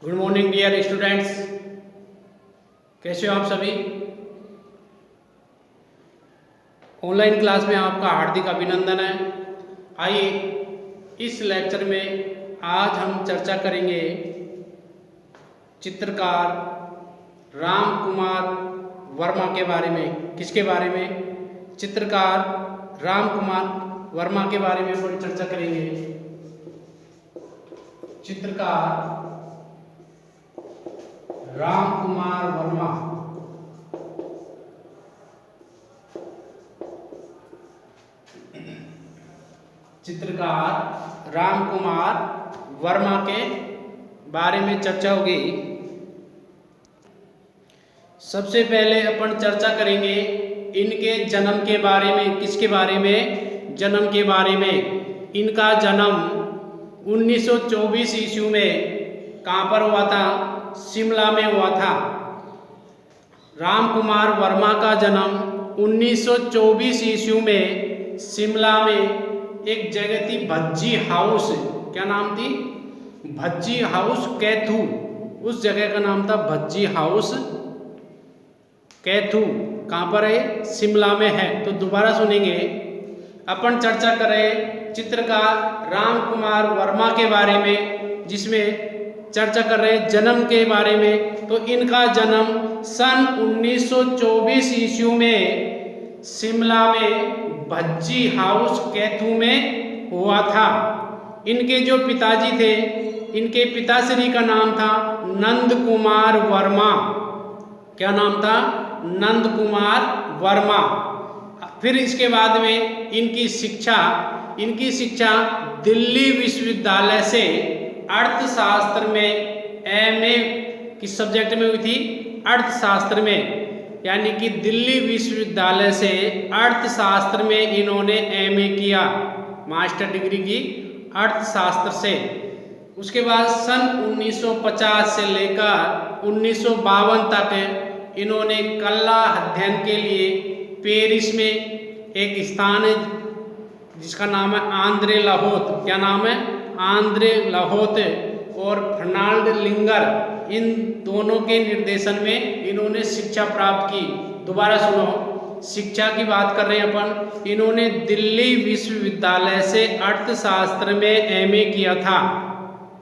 Good morning dear students, कैसे हो आप सभी। ऑनलाइन क्लास में आपका हार्दिक अभिनंदन है। आइए इस लेक्चर में आज हम चर्चा करेंगे चित्रकार राम कुमार वर्मा के बारे में। किसके बारे में? चित्रकार राम कुमार वर्मा के बारे में अपन चर्चा करेंगे। चित्रकार राम कुमार वर्मा चित्रकार राम कुमार वर्मा के बारे में चर्चा होगी। सबसे पहले अपन चर्चा करेंगे इनके जन्म के बारे में। किसके बारे में? जन्म के बारे में। इनका जन्म 1924 ईस्वी में कहाँ पर हुआ था? शिमला में हुआ था। राम कुमार वर्मा का जन्म 1924 ईस्वी में शिमला में एक जगह थी भज्जी हाउस। क्या नाम थी? भज्जी हाउस कैथू। उस जगह का नाम था भज्जी हाउस कैथू। कहाँ पर है? शिमला में है। तो दोबारा सुनेंगे। अपन चर्चा करें चित्रकार राम कुमार वर्मा के बारे में, जिसमें चर्चा कर रहे हैं जन्म के बारे में। तो इनका जन्म सन 1924 ईस्वी में शिमला में भज्जी हाउस कैथू में हुआ था। इनके जो पिताजी थे, इनके पिताश्री का नाम था नंद कुमार वर्मा। क्या नाम था? नंद कुमार वर्मा। फिर इसके बाद में इनकी शिक्षा दिल्ली विश्वविद्यालय से अर्थशास्त्र में एमए किस सब्जेक्ट में हुई थी? अर्थशास्त्र में। यानी कि दिल्ली विश्वविद्यालय से अर्थशास्त्र में इन्होंने एमए किया, मास्टर डिग्री की अर्थशास्त्र से। उसके बाद सन 1950 से लेकर 1952 तक इन्होंने कला अध्ययन के लिए पेरिस में एक स्थान है जिसका नाम है आंद्रे लाहोत। क्या नाम है? आंद्रे लाहोत और फर्नाल्ड लिंगर, इन दोनों के निर्देशन में इन्होंने शिक्षा प्राप्त की। दोबारा सुनो, शिक्षा की बात कर रहे हैं अपन। इन्होंने दिल्ली विश्वविद्यालय से अर्थशास्त्र में एमए किया था।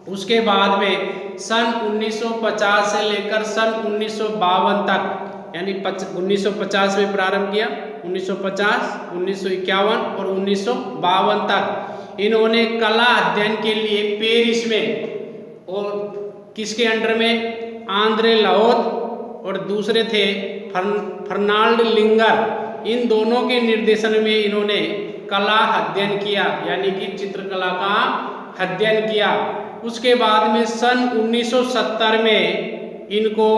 उसके बाद में सन 1950 से लेकर सन 1952 तक, यानी 1950 में प्रारंभ किया, 1950, 1951 और 1952 तक इन्होंने कला अध्ययन के लिए पेरिस में, और किसके अंडर में? आंद्रे लाहोत और दूसरे थे फर्नाल्ड लिंगर। इन दोनों के निर्देशन में इन्होंने कला अध्ययन किया, यानी कि चित्रकला का अध्ययन किया। उसके बाद में सन 1970 में इनको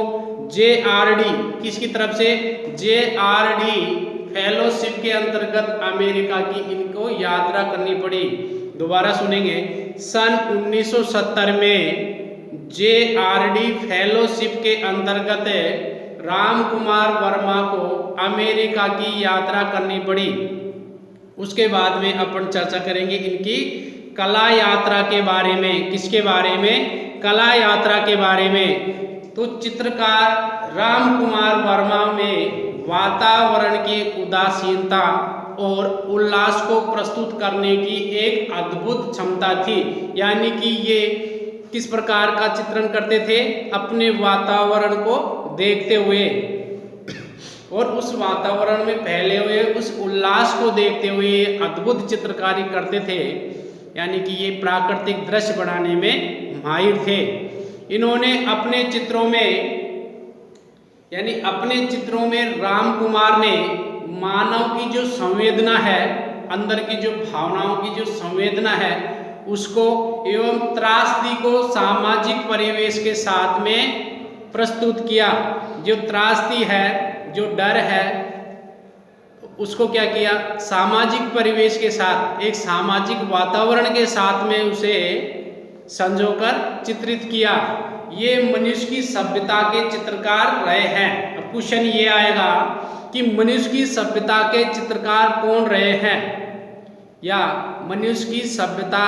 JRD, किसकी तरफ से? JRD फेलोशिप के अंतर्गत अमेरिका की इनको यात्रा करनी पड़ी। दोबारा सुनेंगे। सन 1970 में JRD फेलोशिप के अंतर्गत राम कुमार वर्मा को अमेरिका की यात्रा करनी पड़ी। उसके बाद में अपन चर्चा करेंगे इनकी कला यात्रा के बारे में। किसके बारे में? कला यात्रा के बारे में। तो चित्रकार राम कुमार वर्मा में वातावरण की उदासीनता और उल्लास को प्रस्तुत करने की एक अद्भुत क्षमता थी। यानी कि ये किस प्रकार का चित्रण करते थे? अपने वातावरण को देखते हुए और उस वातावरण में फैले हुए उस उल्लास को देखते हुए अद्भुत चित्रकारी करते थे। यानी कि ये प्राकृतिक दृश्य बनाने में माहिर थे। इन्होंने अपने चित्रों में राम कुमार ने मानव की जो संवेदना है, अंदर की जो भावनाओं की जो संवेदना है उसको एवं त्रासदी को सामाजिक परिवेश के साथ में प्रस्तुत किया। जो त्रासदी है, जो डर है, उसको क्या किया? सामाजिक परिवेश के साथ, एक सामाजिक वातावरण के साथ में उसे संजोकर चित्रित किया। ये मनुष्य की सभ्यता के चित्रकार रहे हैं। अब क्वेश्चन ये आएगा कि मनुष्य की सभ्यता के चित्रकार कौन रहे हैं, या मनुष्य की सभ्यता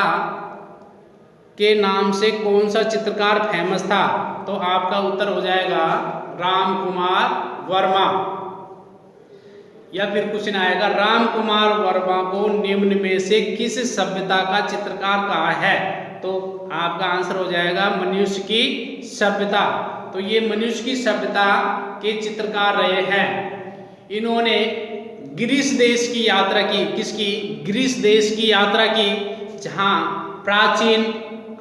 के नाम से कौन सा चित्रकार फेमस था? तो आपका उत्तर हो जाएगा राम कुमार वर्मा। या फिर क्वेश्चन आएगा राम कुमार वर्मा को निम्न में से किस सभ्यता का चित्रकार कहा है? तो आपका आंसर हो जाएगा मनुष्य की सभ्यता। तो ये मनुष्य की सभ्यता के चित्रकार रहे हैं। इन्होंने ग्रीस देश की यात्रा की। किसकी? ग्रीस देश की यात्रा की, जहाँ प्राचीन,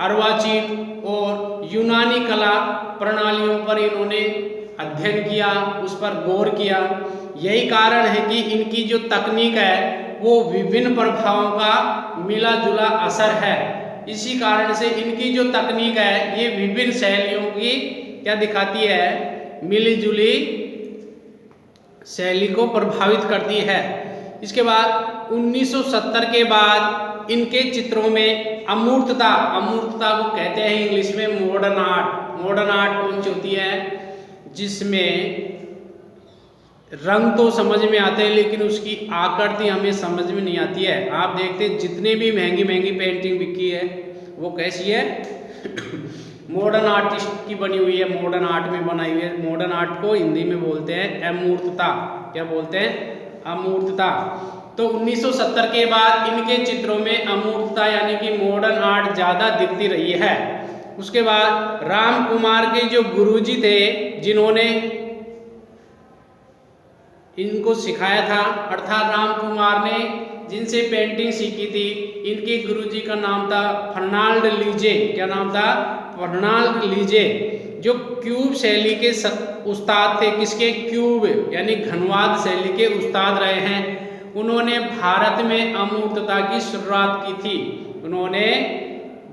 अर्वाचीन और यूनानी कला प्रणालियों पर इन्होंने अध्ययन किया, उस पर गौर किया। यही कारण है कि इनकी जो तकनीक है वो विभिन्न प्रभावों का मिला जुला असर है। इसी कारण से इनकी जो तकनीक है ये विभिन्न शैलियों की क्या दिखाती है? मिली जुली शैली को प्रभावित करती है। इसके बाद 1970 के बाद इनके चित्रों में अमूर्तता को कहते हैं इंग्लिश में मॉडर्न आर्ट। मॉडर्न आर्ट कौन सी होती है? जिसमें रंग तो समझ में आते हैं लेकिन उसकी आकृति हमें समझ में नहीं आती है। आप देखते हैं जितने भी महंगी महंगी पेंटिंग बिकी है वो कैसी है? मॉडर्न आर्टिस्ट की बनी हुई है, मॉडर्न आर्ट में बनाई हुई है। मॉडर्न आर्ट को हिंदी में बोलते हैं अमूर्तता। क्या बोलते हैं? अमूर्तता। तो 1970 के बाद इनके चित्रों में अमूर्तता यानी कि मॉडर्न आर्ट ज़्यादा दिखती रही है। उसके बाद राम कुमार के जो गुरुजी थे जिन्होंने इनको सिखाया था, अर्थात राम कुमार ने जिनसे पेंटिंग सीखी थी, इनके गुरुजी का नाम था फर्नाल्ड लीजे। क्या नाम था? फर्नाल्ड लीजे, जो क्यूब शैली के उस्ताद थे। किसके? क्यूब यानी घनवाद शैली के उस्ताद रहे हैं। उन्होंने भारत में अमूर्तता की शुरुआत की थी। उन्होंने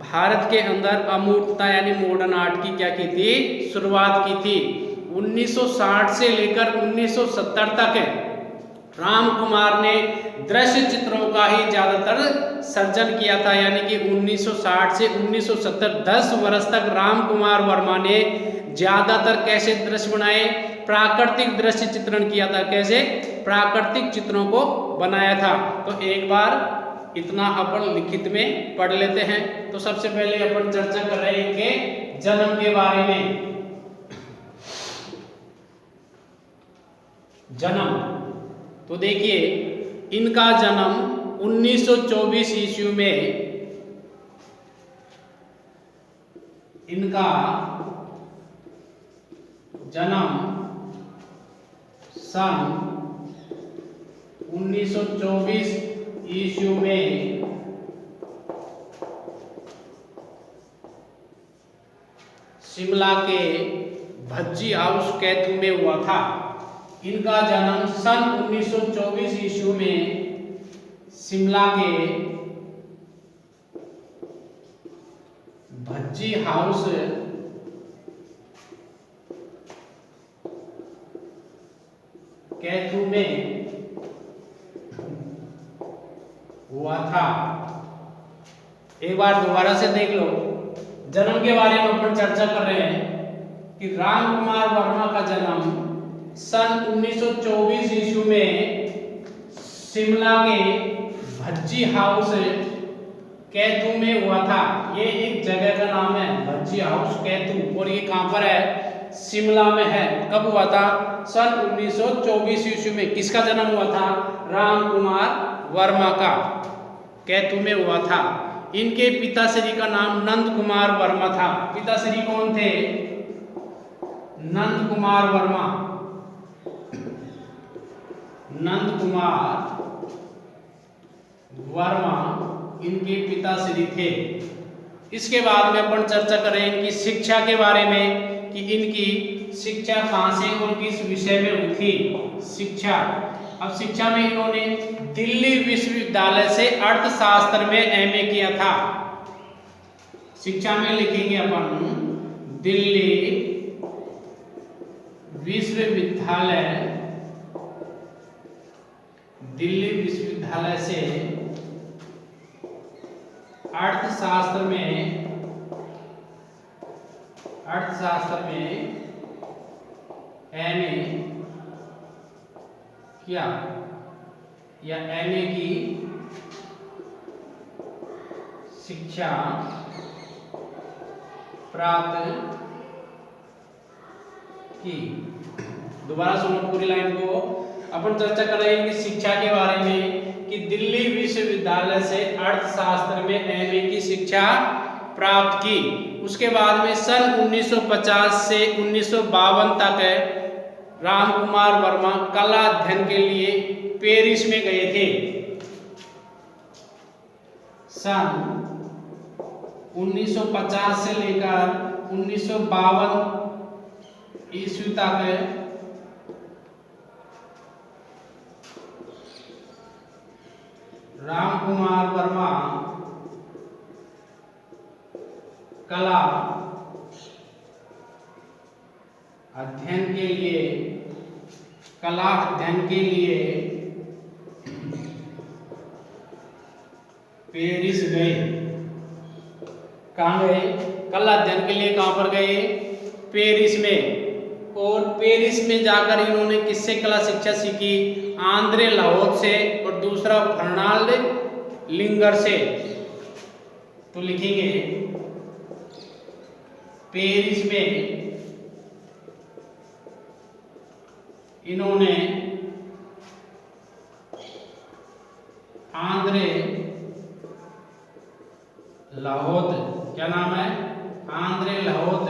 भारत के अंदर अमूर्तता यानी मॉडर्न आर्ट की क्या की थी? शुरुआत की थी। 1960 से लेकर 1970 तक राम कुमार ने दृश्य चित्रों का ही ज़्यादातर सर्जन किया था। यानी कि 1960 से 1970 10 वर्ष तक राम कुमार वर्मा ने ज़्यादातर कैसे दृश्य बनाए? प्राकृतिक दृश्य चित्रण किया था। कैसे? प्राकृतिक चित्रों को बनाया था। तो एक बार इतना अपन लिखित में पढ़ लेते हैं। तो सबसे पहले अपन चर्चा कर रहे हैं इनके जन्म के बारे में। जन्म तो देखिए, इनका जन्म 1924 ईस्वी में, इनका जन्म सन 1924 ईस्वी में शिमला के भज्जी हाउस कैथू में हुआ था। इनका जन्म सन 1924 ईस्वी में शिमला के भज्जी हाउस कैथू में हुआ था। एक बार दोबारा से देख लो। जन्म के बारे में अपन चर्चा कर रहे हैं कि राम कुमार वर्मा का जन्म सन 1924 ईस्वी में शिमला के भज्जी हाउस कैथू में हुआ था। ये एक जगह का नाम है भज्जी हाउस कैथू, और ये कहाँ पर है? शिमला में है। कब हुआ था? सन 1924 ईस्वी में। किसका जन्म हुआ था? राम कुमार वर्मा का कैथू में हुआ था। इनके पिताश्री का नाम नंद कुमार वर्मा था। पिताश्री कौन थे? नंद कुमार वर्मा। नंद कुमार वर्मा इनके पिताश्री थे। इसके बाद में अपन चर्चा करें इनकी शिक्षा के बारे में कि इनकी शिक्षा कहाँ से और किस विषय में हुई थी। शिक्षा, अब शिक्षा में इन्होंने दिल्ली विश्वविद्यालय से अर्थशास्त्र में एमए किया था। शिक्षा में लिखेंगे अपन दिल्ली विश्वविद्यालय, दिल्ली विश्वविद्यालय से अर्थशास्त्र में एमए किया या एमए की शिक्षा प्राप्त की। दोबारा सुनो पूरी लाइन को। अपन चर्चा कर रहे हैं कि शिक्षा के बारे में कि दिल्ली विश्वविद्यालय से अर्थशास्त्र में एमए की शिक्षा प्राप्त की। उसके बाद में सन 1950 से 1952 तक राम कुमार वर्मा कला अध्ययन के लिए पेरिस में गए थे। सन 1950 से लेकर 1952 ईस्वी तक राम कुमार वर्मा कला अध्ययन के लिए पेरिस गए। कहाँ गए? कला अध्ययन के लिए कहाँ पर गए? पेरिस में। और पेरिस में जाकर इन्होंने किससे कला शिक्षा सीखी? आंद्रे लाहोत से और दूसरा फर्नाल्ड लिंगर से। तो लिखेंगे पेरिस में इन्होंने आंद्रे लाहोत, क्या नाम है? आंद्रे लाहोत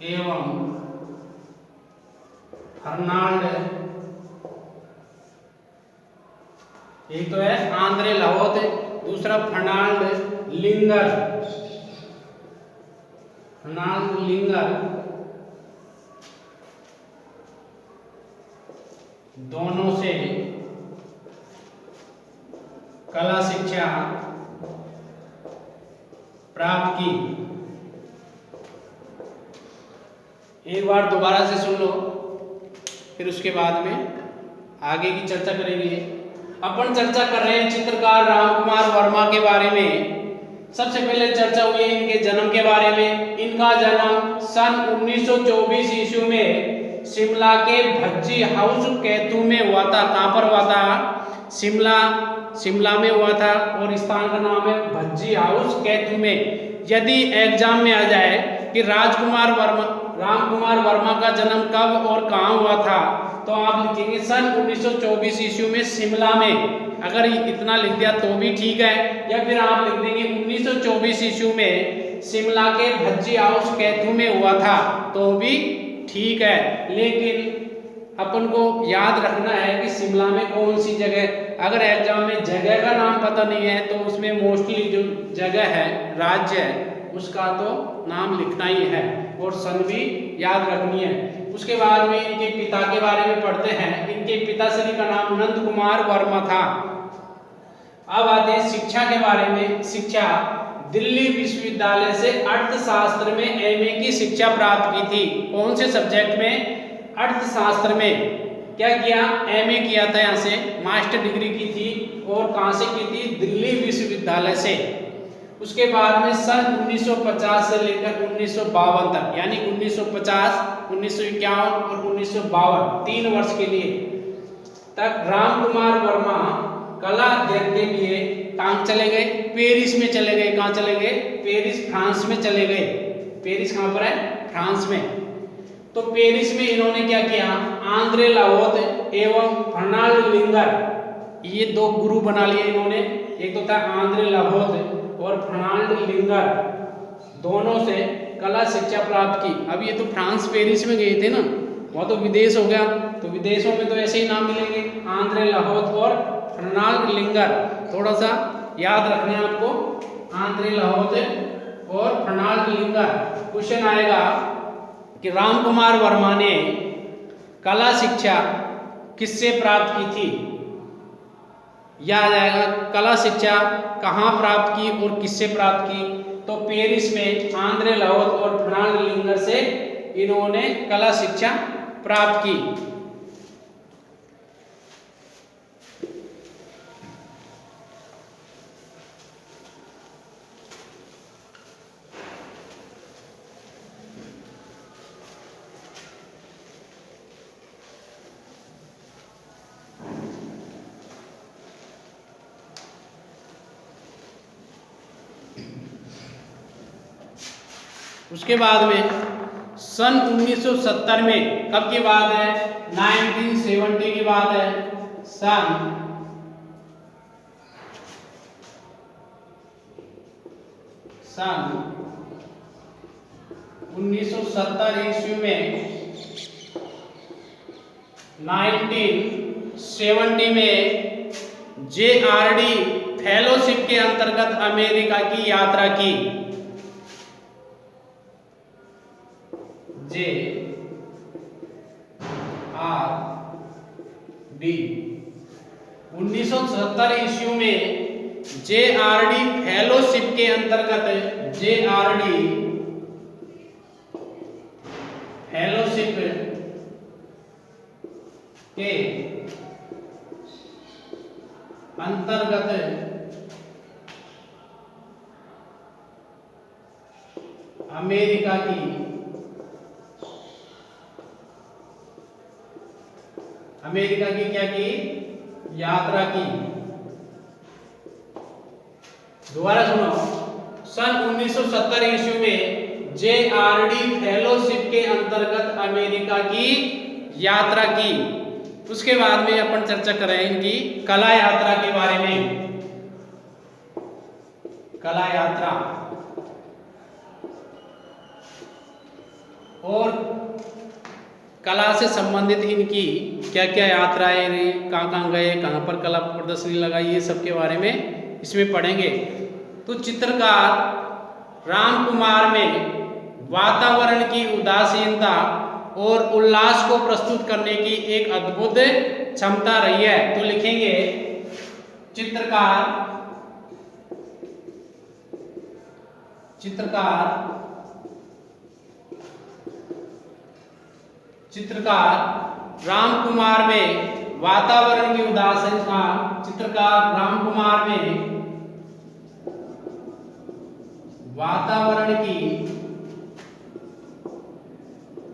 एवं फर्नाल्ड, एक तो है आंद्रे लाहोत, दूसरा फर्नाल्ड लिंगर। दोनों से कला शिक्षा प्राप्त की। एक बार दोबारा से सुन लो, फिर उसके बाद में आगे की चर्चा करेंगे। अपन चर्चा कर रहे हैं चित्रकार राम कुमार वर्मा के बारे में। सबसे पहले चर्चा हुई है इनके जन्म के बारे में। इनका जन्म सन 1924 ईस्वी में शिमला के भज्जी हाउस कैथू में हुआ था। कहाँ पर हुआ था? शिमला में हुआ था और स्थान का नाम है भज्जी हाउस कैथू में। यदि एग्जाम में आ जाए कि राम कुमार वर्मा का जन्म कब और कहाँ हुआ था, तो आप लिखेंगे सन 1924 ईस्वी में शिमला में। अगर इतना लिख दिया तो भी ठीक है, या फिर आप लिख देंगे 1924 ईस्वी में शिमला के भज्जी हाउस कैथू में हुआ था तो भी ठीक है। लेकिन अपन को याद रखना है कि शिमला में कौन सी जगह। अगर एग्जाम में जगह का नाम पता नहीं है तो उसमें मोस्टली जो जगह है, राज्य है, उसका तो नाम लिखना ही है और सन भी याद रखनी है। उसके बाद में इनके पिता के बारे में पढ़ते हैं। इनके पिताश्री का नाम नंद कुमार वर्मा था। अब आते हैं शिक्षा के बारे में। शिक्षा दिल्ली विश्वविद्यालय से अर्थशास्त्र में एमए की शिक्षा प्राप्त की थी। कौन से सब्जेक्ट में? अर्थशास्त्र में। क्या किया? एमए किया था, यहाँ से मास्टर डिग्री की थी। और कहाँ से की थी? दिल्ली विश्वविद्यालय से। उसके बाद में सन 1950 से लेकर 1952 तक, यानी 1950, 1951 और 1952 3 वर्ष के लिए तक राम कुमार वर्मा कला अध्ययन के लिए कहाँ चले गए? पेरिस में चले गए। कहाँ चले गए? पेरिस, फ्रांस में चले गए। पेरिस कहाँ पर है? फ्रांस में। तो पेरिस में इन्होंने क्या किया? आंद्रे लाहोत एवं फर्नाल्ड लिंगर, ये 2 गुरु बना लिए इन्होंने। एक तो था आंद्रे लाहोत और फर्नाल्ड लिंगर, दोनों से कला शिक्षा प्राप्त की। अब ये तो फ्रांस पेरिस में गए थे ना, वहाँ तो विदेश हो गया, तो विदेशों में तो ऐसे ही नाम मिलेंगे, आंद्रे लाहोत और फर्नाल्ड लिंगर। थोड़ा सा याद रखना है आपको, आंद्रे लाहोत और फर्नाल्ड लिंगर। क्वेश्चन आएगा कि राम कुमार वर्मा ने कला शिक्षा किससे प्राप्त की थी? याद आएगा कला शिक्षा कहाँ प्राप्त की और किससे प्राप्त की? तो पेरिस में आंद्रे लाहोत और फर्नाल्ड लिंगर से इन्होंने कला शिक्षा प्राप्त की। उसके बाद में सन 1970 में, कब की बात है, 1970 की बात है, सन 1970 ईस्वी में 1970 में JRD फेलोशिप के अंतर्गत अमेरिका की यात्रा की। JRD 1970 ईस्वी में JRD फेलोशिप के अंतर्गत, JRD फेलोशिप के अंतर्गत अमेरिका की क्या की, यात्रा की। दोबारा सुनो, सन 1970 ईस्वी में JRD फेलोशिप के अंतर्गत अमेरिका की यात्रा की। उसके बाद में अपन चर्चा करें इनकी कला यात्रा के बारे में। कला यात्रा और कला से संबंधित इनकी क्या क्या यात्राएं रही, कहाँ गए, कहाँ पर कला प्रदर्शनी लगाई, ये सब के बारे में इसमें पढ़ेंगे। तो चित्रकार राम कुमार में वातावरण की उदासीनता और उल्लास को प्रस्तुत करने की एक अद्भुत क्षमता रही है। तो लिखेंगे चित्रकार राम कुमार में वातावरण की उदासीनता, चित्रकार राम कुमार में वातावरण की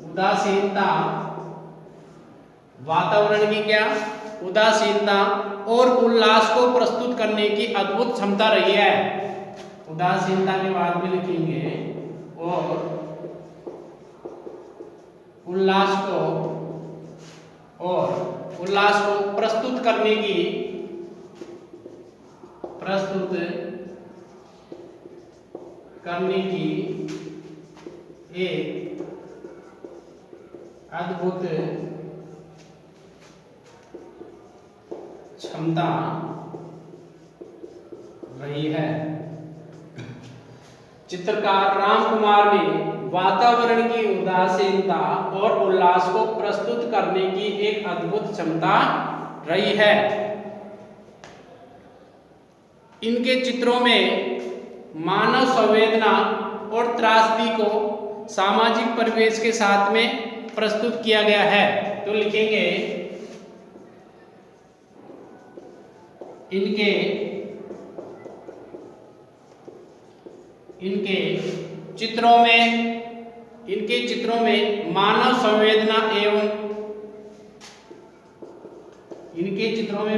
उदासीनता, वातावरण की क्या, उदासीनता और उल्लास को प्रस्तुत करने की अद्भुत क्षमता रही है। उदासीनता के बाद में लिखेंगे और उल्लास को प्रस्तुत करने की एक अद्भुत क्षमता रही है। चित्रकार राम कुमार में वातावरण की उदासीनता और उल्लास को प्रस्तुत करने की एक अद्भुत क्षमता रही है। इनके चित्रों में मानव संवेदना और त्रासदी को सामाजिक परिवेश के साथ में प्रस्तुत किया गया है। तो लिखेंगे इनके चित्रों में मानव संवेदना एवं इनके चित्रों में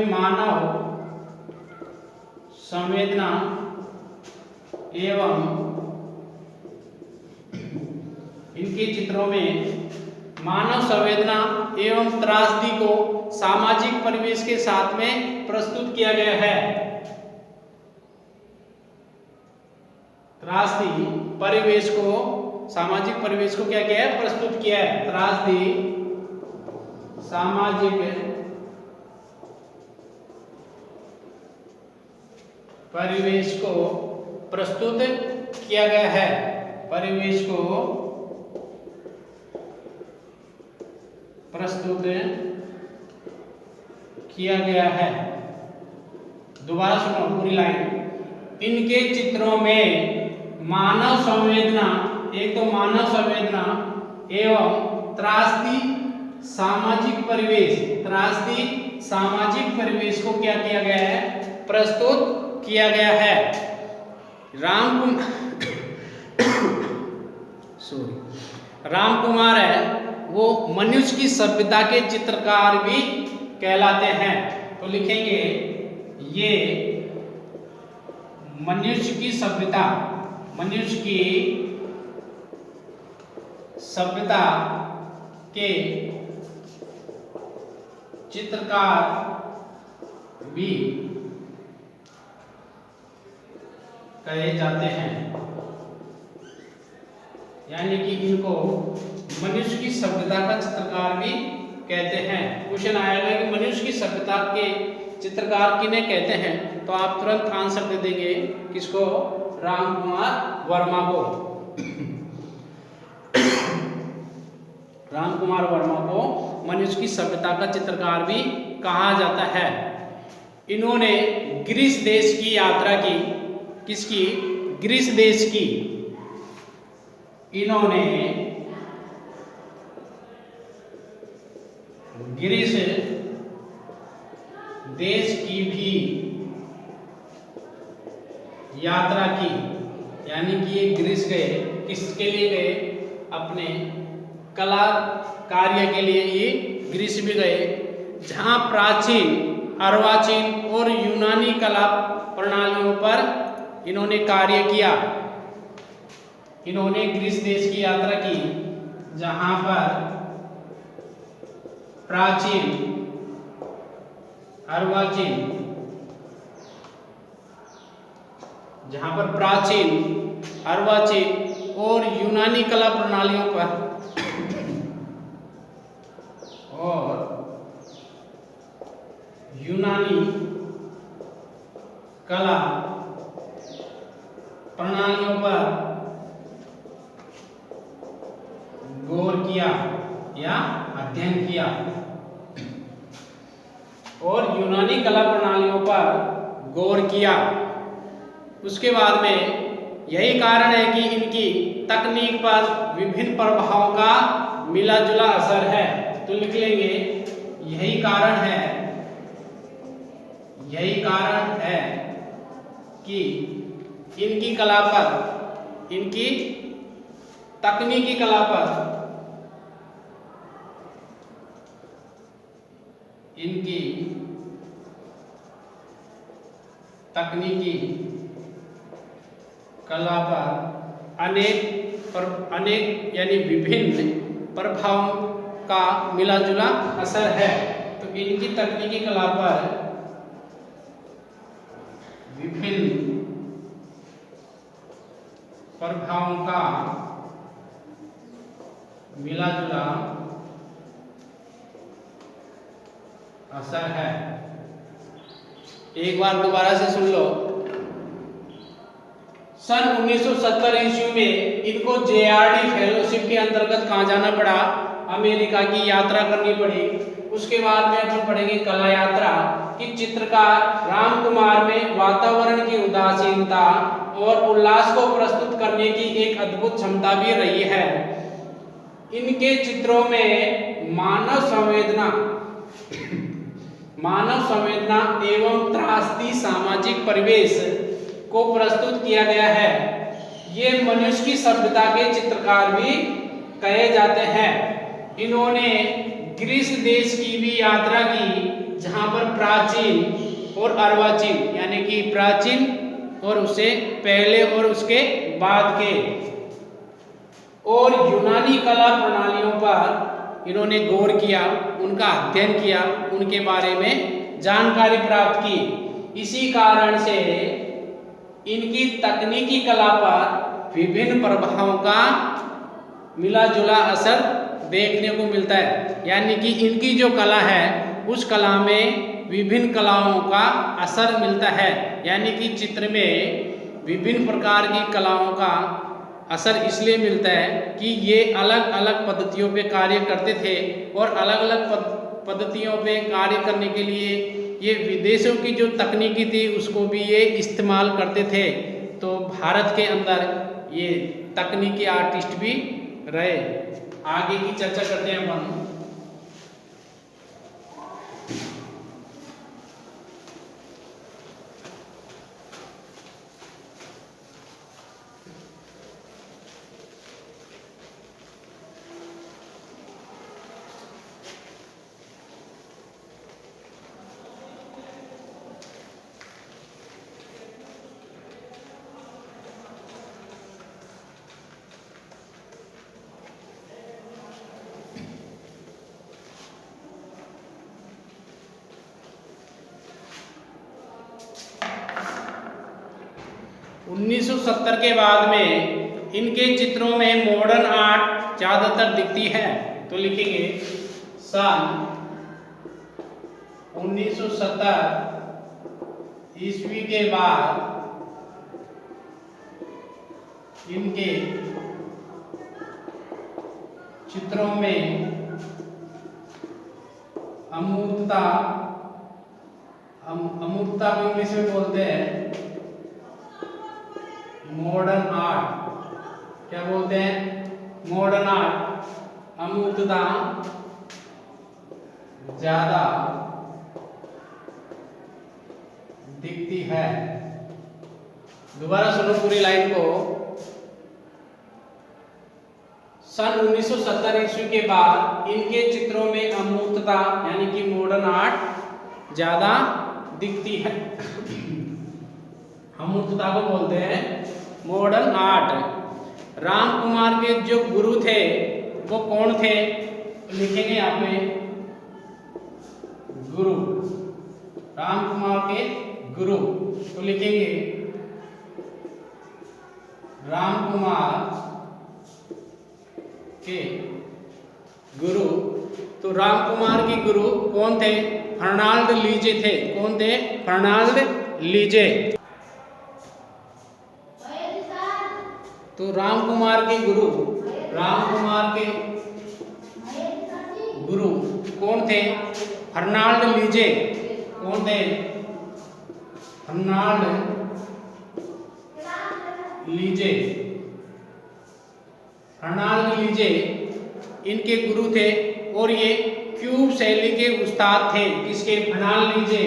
मानव संवेदना एवं त्रासदी को सामाजिक परिवेश के साथ में प्रस्तुत किया गया है। त्रासदी परिवेश को, सामाजिक परिवेश को क्या किया है, प्रस्तुत किया है। त्रासदी सामाजिक परिवेश को प्रस्तुत किया गया है। परिवेश को प्रस्तुत किया गया है। दोबारा सुनो पूरी लाइन। इनके चित्रों में मानव संवेदना, एक तो मानव संवेदना एवं त्रासदी सामाजिक परिवेश को क्या किया गया है, प्रस्तुत किया गया है। राम कुमार है वो मनुष्य की सभ्यता के चित्रकार भी कहलाते हैं। तो लिखेंगे ये मनुष्य की सभ्यता के चित्रकार भी कहे जाते हैं। यानी कि इनको मनुष्य की सभ्यता का चित्रकार भी कहते हैं। क्वेश्चन आएगा कि मनुष्य की सभ्यता के चित्रकार किन्हें कहते हैं, तो आप तुरंत आंसर दे देंगे किसको, राम कुमार वर्मा को। राम कुमार वर्मा को मनुष्य की सभ्यता का चित्रकार भी कहा जाता है। इन्होंने ग्रीस देश की यात्रा की, किसकी, ग्रीस देश की। इन्होंने ग्रीस देश की भी यात्रा की। यानी कि ये ग्रीस गए, किसके लिए गए, अपने कला कार्य के लिए ये ग्रीस भी गए, जहाँ प्राचीन, अर्वाचीन और यूनानी कला प्रणालियों पर इन्होंने कार्य किया। इन्होंने ग्रीस देश की यात्रा की, जहाँ पर प्राचीन, अर्वाचीन, जहाँ पर प्राचीन, अर्वाचीन और यूनानी कला प्रणालियों पर यूनानी कला प्रणालियों पर गौर किया या अध्ययन किया, और यूनानी कला प्रणालियों पर गौर किया। उसके बाद में यही कारण है कि इनकी तकनीक पर विभिन्न प्रभावों का मिला जुला असर है। तो लिख लेंगे यही कारण है, यही कारण है कि इनकी कला पर, इनकी तकनीकी कला पर, इनकी तकनीकी कला पर अनेक यानी विभिन्न प्रभावों का मिला जुला असर है। तो इनकी तकनीकी कला पर विभिन्न प्रभावों का मिला जुला असर है। एक बार दोबारा से सुन लो। सन 1970 ईस्वी में इनको JRD फेलोशिप के अंतर्गत कहाँ जाना पड़ा, अमेरिका की यात्रा करनी पड़ी। उसके बाद में अपन पढ़ेंगे कला यात्रा कि चित्रकार राम कुमार में वातावरण की उदासीनता और उल्लास को प्रस्तुत करने की एक अद्भुत क्षमता भी रही है। इनके चित्रों में मानव संवेदना एवं त्रासदी सामाजिक परिवेश को प्रस्तुत किया गया है। ये मनुष्य की सभ्यता के चित्रकार भी कहे जाते हैं। इन्होंने ग्रीस देश की भी यात्रा की, जहाँ पर प्राचीन और अर्वाचीन यानी कि प्राचीन और उससे पहले और उसके बाद के और यूनानी कला प्रणालियों पर इन्होंने गौर किया, उनका अध्ययन किया, उनके बारे में जानकारी प्राप्त की। इसी कारण से इनकी तकनीकी कला पर विभिन्न प्रभावों का मिला जुला असर देखने को मिलता है। यानी कि इनकी जो कला है उस कला में विभिन्न कलाओं का असर मिलता है। यानी कि चित्र में विभिन्न प्रकार की कलाओं का असर इसलिए मिलता है कि ये अलग अलग पद्धतियों पे कार्य करते थे और अलग अलग पद्धतियों पे कार्य करने के लिए ये विदेशों की जो तकनीकी थी उसको भी ये इस्तेमाल करते थे। तो भारत के अंदर ये तकनीकी आर्टिस्ट भी रहे। आगे की चर्चा करते हैं अपन। 1970 के बाद में इनके चित्रों में मॉडर्न आर्ट ज्यादातर दिखती है। तो लिखेंगे सन 1970 ईस्वी के बाद इनके चित्रों में अमूर्तता को इंग्लिश में बोलते हैं मॉडर्न आर्ट। क्या बोलते हैं? Modern art. अमूर्तता ज्यादा दिखती है। दोबारा सुनो पूरी लाइन को। सन 1970 ईस्वी के बाद इनके चित्रों में अमूर्तता यानी कि मॉडर्न आर्ट ज्यादा दिखती है। अमूर्तता को बोलते हैं मॉडर्न आर्ट। राम कुमार के जो गुरु थे वो कौन थे? लिखेंगे यहाँ पे गुरु। राम कुमार के गुरु तो लिखेंगे राम कुमार के गुरु। तो राम कुमार के गुरु कौन थे? फर्नाल्ड लीजे थे। कौन थे? फर्नाल्ड लीजे। तो राम कुमार के गुरु कौन थे? फर्नाल्ड लीजे। कौन थे? फर्नाल्ड लीजे। फर्नाल्ड लीजे इनके गुरु थे और ये क्यूब शैली के उस्ताद थे। किसके? फर्नाल्ड लीजे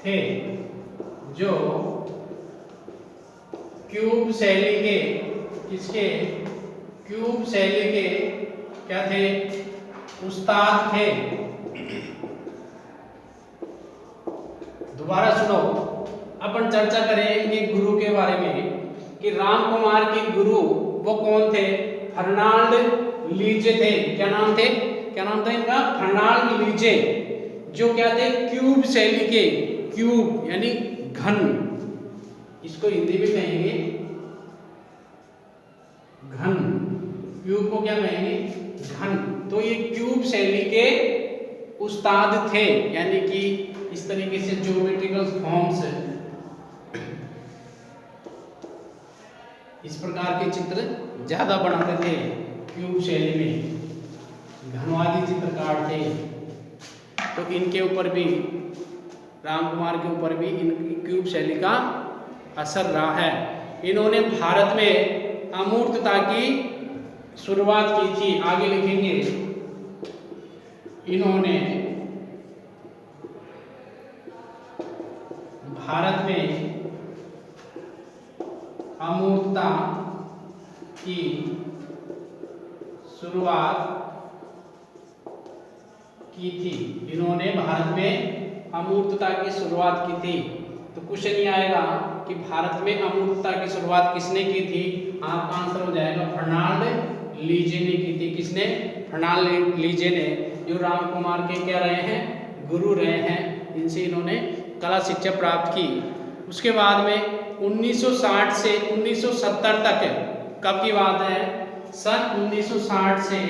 थे जो क्यूब शैली के क्या थे? उस्ताद थे। दोबारा सुनो। अपन चर्चा करें इनके गुरु के बारे में कि राम कुमार के गुरु वो कौन थे? फर्नाल्ड लीजे थे। क्या नाम थे? क्या नाम था इनका? फर्नाल्ड लीजे। जो क्या थे? क्यूब शैली के। क्यूब यानी घन। इसको हिंदी में कहेंगे घन। क्यूब को क्या कहेंगे? घन। तो ये क्यूब शैली के उस्ताद थे यानी कि इस तरीके से ज्योमेट्रिकल फॉर्म्स इस प्रकार के चित्र ज्यादा बनाते थे। क्यूब शैली में घनवादी चित्रकार थे। तो इनके ऊपर भी राम कुमार के ऊपर भी इनकी क्यूब शैली का असर रहा है। इन्होंने भारत में अमूर्तता की शुरुआत की थी। आगे लिखेंगे इन्होंने भारत में अमूर्तता की शुरुआत की थी। इन्होंने भारत में अमूर्तता की शुरुआत की थी। तो क्वेश्चन ये आएगा कि भारत में अमूर्तता की शुरुआत किसने की थी? आपका आंसर हो जाएगा फर्नाल्ड लीजे ने की थी। किसने? फर्नाल्ड लीजे ने, जो राम कुमार के क्या रहे हैं? गुरु रहे हैं। इनसे इन्होंने कला शिक्षा प्राप्त की। उसके बाद में 1960 से 1970 तक, कब की बात है? सन 1960 से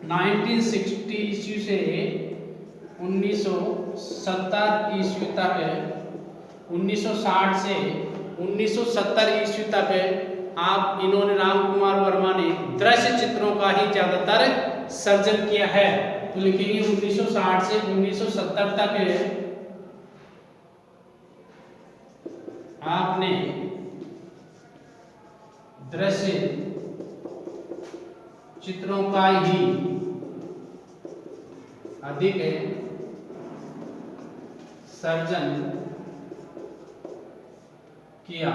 1960 ईस्वी से 1970 ईस्वी तक, 1960 से 1970 ईस्वी तक इन्होंने राम कुमार वर्मा ने दृश्य चित्रों का ही ज्यादातर सर्जन किया है। तो लिखेंगे 1960 से 1970 तक आपने दृश्य चित्रों का ही अधिक सर्जन किया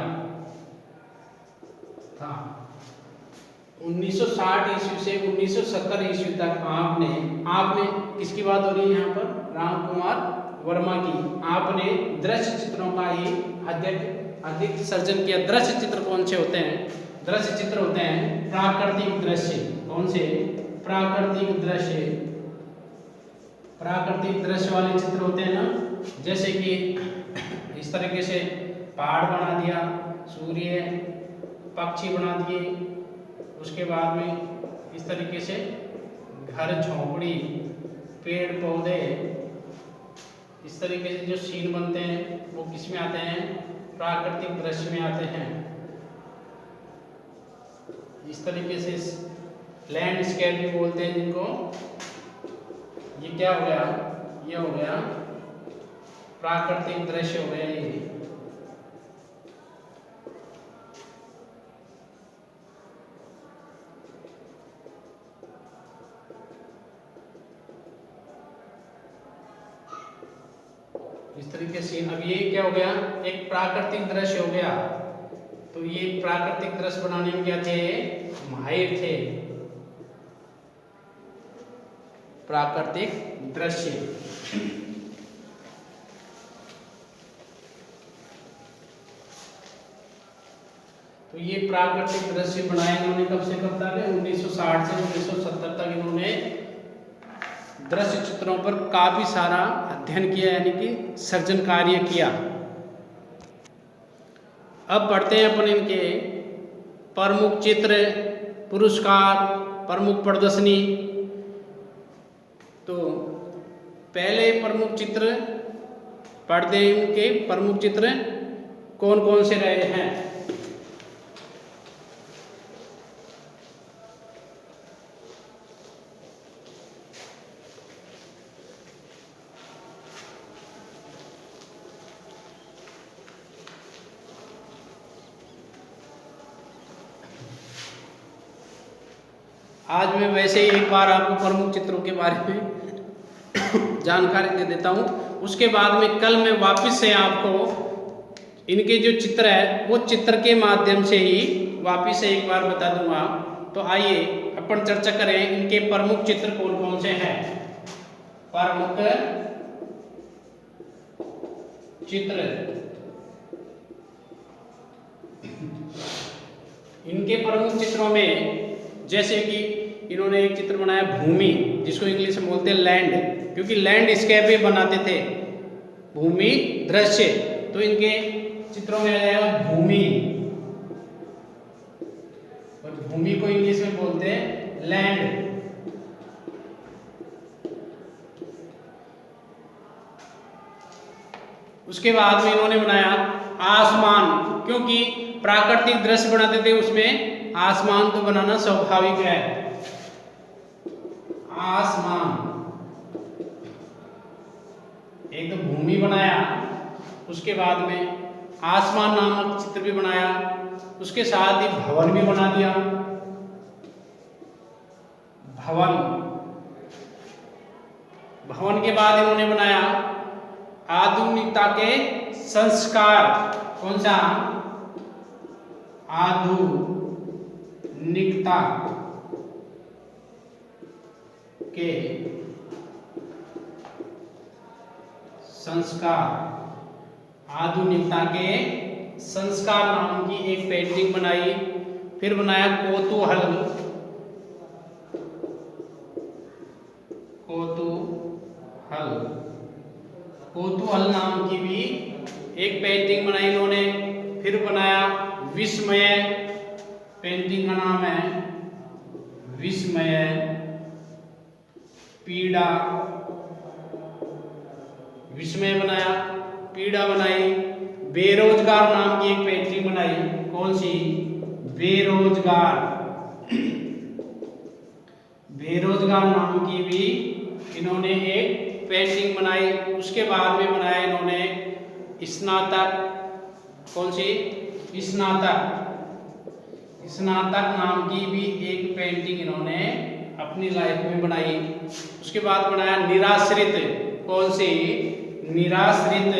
था। 1960 ईस्वी से 1970 ईस्वी तक आपने किसकी बात हो रही है यहाँ पर? राम कुमार वर्मा की। आपने दृश्य चित्रों का ही अधिक सर्जन किया। दृश्य चित्र कौन से होते हैं? दृश्य चित्र होते हैं प्राकृतिक दृश्य। कौन से? प्राकृतिक दृश्य वाले चित्र होते हैं ना, जैसे कि इस तरीके से पहाड़ बना दिया, सूर्य, पक्षी बना दिए। उसके बाद में इस तरीके से घर, झोंपड़ी, पेड़ पौधे, इस तरीके से जो सीन बनते हैं वो किस में आते हैं? प्राकृतिक दृश्य में आते हैं। इस तरीके से लैंडस्केप भी बोलते हैं जिनको। ये क्या हो गया? ये हो गया प्राकृतिक दृश्य हो गया ये। इस तरीके से अब ये क्या हो गया? एक प्राकृतिक दृश्य हो गया। तो ये प्राकृतिक दृश्य बनाने में क्या थे? माहिर थे। प्राकृतिक दृश्य। तो ये प्राकृतिक दृश्य बनाए इन्होंने कब से कब तक? 1960 से 1970 तक इन्होंने दृश्य चित्रों पर काफी सारा अध्ययन किया, यानी कि सर्जन कार्य किया। अब पढ़ते हैं अपन इनके प्रमुख चित्र, पुरस्कार, प्रमुख प्रदर्शनी। तो पहले प्रमुख चित्र पढ़ते हैं, इनके प्रमुख चित्र कौन कौन से रहे हैं। आज मैं वैसे ही एक बार आपको प्रमुख चित्रों के बारे में जानकारी दे देता हूँ। उसके बाद में कल मैं वापस से आपको इनके जो चित्र है वो चित्र के माध्यम से ही वापस से एक बार बता दूंगा। तो आइए अपन चर्चा करें इनके प्रमुख चित्र कौन कौन से हैं। प्रमुख चित्र, इनके प्रमुख चित्रों में जैसे कि इन्होंने एक चित्र बनाया भूमि, जिसको इंग्लिश में बोलते हैं लैंड, क्योंकि लैंडस्केप भी बनाते थे, भूमि दृश्य। तो इनके चित्रों में आ जाएगा भूमि, और भूमि को इंग्लिश में बोलते हैं लैंड। उसके बाद में इन्होंने बनाया आसमान, क्योंकि प्राकृतिक दृश्य बनाते थे उसमें आसमान तो बनाना स्वाभाविक है। आसमान, एक तो भूमि बनाया, उसके बाद में आसमान नामक चित्र भी बनाया, उसके साथ ही भवन भी बना दिया। भवन, भवन के बाद इन्होंने बनाया आधुनिकता के संस्कार। कौन सा? आधुनिकता के संस्कार, आधुनिकता के संस्कार नाम की एक पेंटिंग बनाई। फिर बनाया कौतूहल, कौतूहल, कौतूहल नाम की भी एक पेंटिंग बनाई इन्होंने। फिर बनाया विस्मय, पेंटिंग का नाम है विस्मय। पीड़ा, विस्मय बनाया, पीड़ा बनाई। बेरोजगार नाम की एक पेंटिंग बनाई। कौन सी? बेरोजगार, बेरोजगार नाम की भी इन्होंने एक पेंटिंग बनाई। उसके बाद में बनाया इन्होंने स्नातक। कौन सी? स्नातक, स्नातक नाम की भी एक पेंटिंग इन्होंने अपनी लाइफ में बनाई। उसके बाद बनाया निराश्रित। कौन सी? निराश्रित,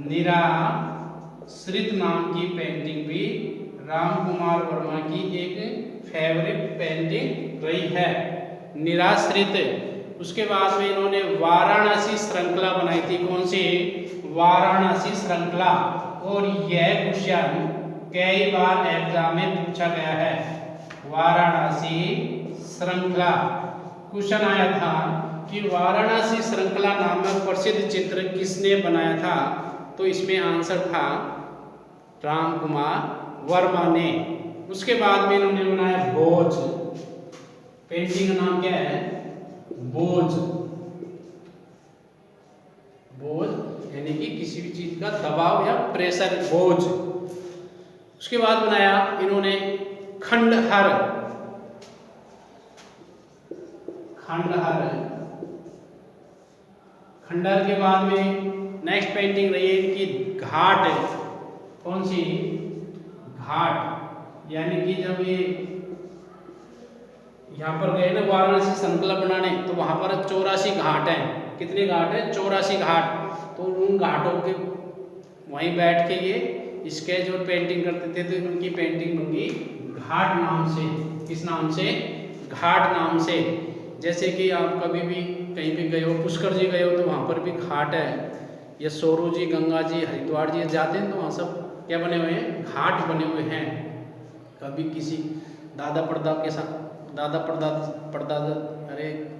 निराश्रित नाम की पेंटिंग भी राम कुमार वर्मा की एक फेवरेट पेंटिंग रही है, निराश्रित। उसके बाद में इन्होंने वाराणसी श्रृंखला बनाई थी। कौन सी? वाराणसी श्रृंखला। और यह क्वेश्चन कई बार एग्जाम में पूछा गया है। वाराणसी श्रृंखला क्वेश्चन आया था कि वाराणसी श्रृंखला नामक प्रसिद्ध चित्र किसने बनाया था? तो इसमें आंसर था राम कुमार वर्मा ने। उसके बाद में इन्होंने बनाया बोझ। पेंटिंग का नाम क्या है? बोझ। बोझ यानी कि किसी भी चीज का दबाव या प्रेशर, बोझ। उसके बाद बनाया इन्होंने खंडहर। खंडहर। खंडहर के बाद में नेक्स्ट पेंटिंग रही है इनकी घाट। कौन सी? घाट। यानी कि जब ये यहाँ पर गए ना वाराणसी संकल्प बनाने, तो वहां पर 84 घाट हैं। कितने घाट हैं? 84 घाट। तो उन घाटों के वहीं बैठ के ये स्केच और पेंटिंग करते थे, तो उनकी पेंटिंग होंगी घाट नाम से। किस नाम से? घाट नाम से। जैसे कि आप कभी भी कहीं भी गए हो, पुष्कर जी गए हो, तो वहाँ पर भी घाट है, या सोरू जी, गंगा जी, हरिद्वार जी जाते हैं तो वहाँ सब क्या बने हुए हैं? घाट बने हुए हैं। कभी किसी दादा परदादा के साथ,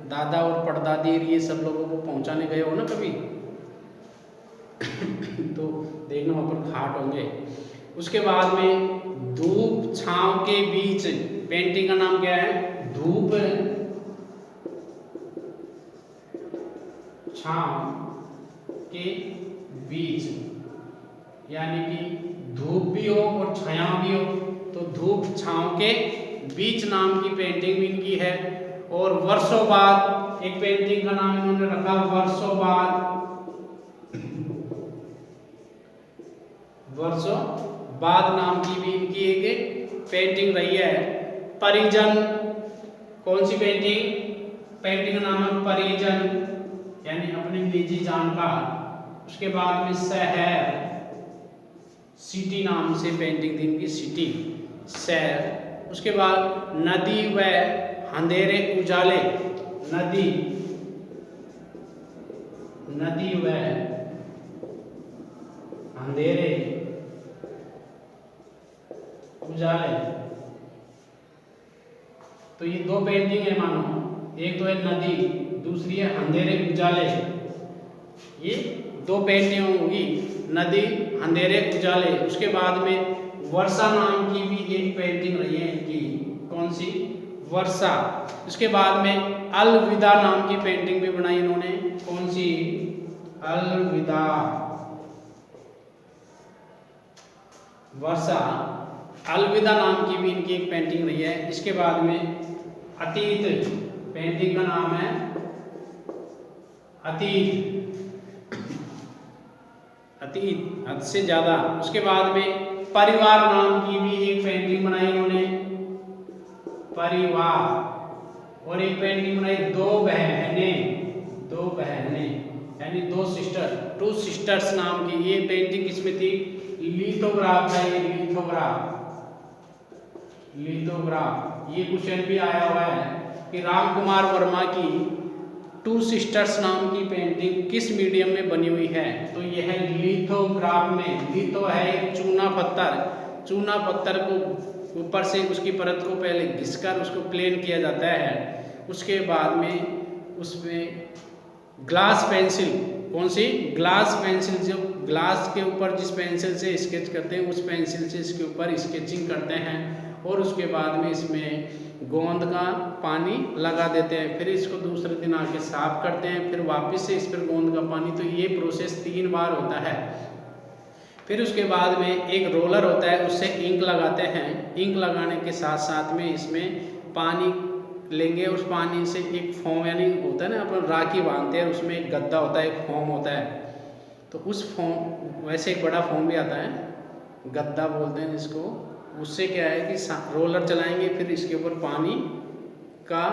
दादा और परदादी ये सब लोगों को पहुँचाने गए हो ना कभी तो देखना वहाँ पर घाट होंगे। उसके बाद में धूप छांव के बीच। पेंटिंग का नाम क्या है? धूप छांव के बीच। यानी कि धूप भी हो और छाया भी हो, तो धूप छांव के बीच नाम की पेंटिंग भी इनकी है। और वर्षों बाद एक पेंटिंग का नाम इन्होंने रखा वर्षों बाद। वर्षों बाद नाम की भी इनकी एक पेंटिंग रही है। परिजन। कौन सी पेंटिंग? पेंटिंग का नाम है परिजन, यानी अपने निजी जानकार। उसके बाद में शहर, सिटी नाम से पेंटिंग थी इनकी, सिटी, शहर। उसके बाद नदी व अंधेरे उजाले। नदी, नदी व अंधेरे उजाले। तो ये दो पेंटिंग है मानो, एक तो है नदी, दूसरी है अंधेरे उजाले। ये दो पेंटिंग होगी, नदी, अंधेरे उजाले। उसके बाद में वर्षा नाम की भी एक पेंटिंग रही है इनकी। कौन सी? वर्षा। उसके बाद में अलविदा नाम की पेंटिंग भी बनाई इन्होंने। कौन सी? अलविदा। वर्षा, अलविदा नाम की भी इनकी एक पेंटिंग रही है। इसके बाद में अतीत। पेंटिंग का नाम है अतीत। अतीत, हद से ज्यादा। उसके बाद में परिवार नाम की भी एक पेंटिंग बनाई इन्होंने, परिवार। और एक पेंटिंग बनाई दो बहनें। दो बहनें यानी दो सिस्टर, टू सिस्टर्स नाम की। ये पेंटिंग किसमें थी? लिथोग्राफ है ये, लिथोग्राफ। लिथोग्राफ। ये क्वेश्चन भी आया हुआ है कि राम कुमार वर्मा की टू सिस्टर्स नाम की पेंटिंग किस मीडियम में बनी हुई है? तो यह है लिथोग्राफ में। लिथो है एक चूना पत्थर। चूना पत्थर को ऊपर से उसकी परत को पहले घिसकर उसको प्लेन किया जाता है। उसके बाद में उसमें ग्लास पेंसिल। कौन सी? Glass pencil. जो ग्लास के ऊपर जिस पेंसिल से स्केच करते हैं, उस पेंसिल से इसके ऊपर स्केचिंग करते हैं। और उसके बाद में इसमें गोंद का पानी लगा देते हैं। फिर इसको दूसरे दिन आके साफ करते हैं, फिर वापस से इस पर गोंद का पानी। तो ये प्रोसेस 3 बार होता है। फिर उसके बाद में एक रोलर होता है, उससे इंक लगाते हैं। इंक लगाने के साथ साथ में इसमें पानी लेंगे, उस पानी से एक फोम, यानी होता है ना अपन राखी बांधते हैं, उसमें एक गद्दा होता है, एक फोम होता है। तो उस फोम, वैसे एक बड़ा फोम भी आता है, गद्दा बोलते हैं जिसको। उससे क्या है कि रोलर चलाएंगे, फिर इसके ऊपर पानी का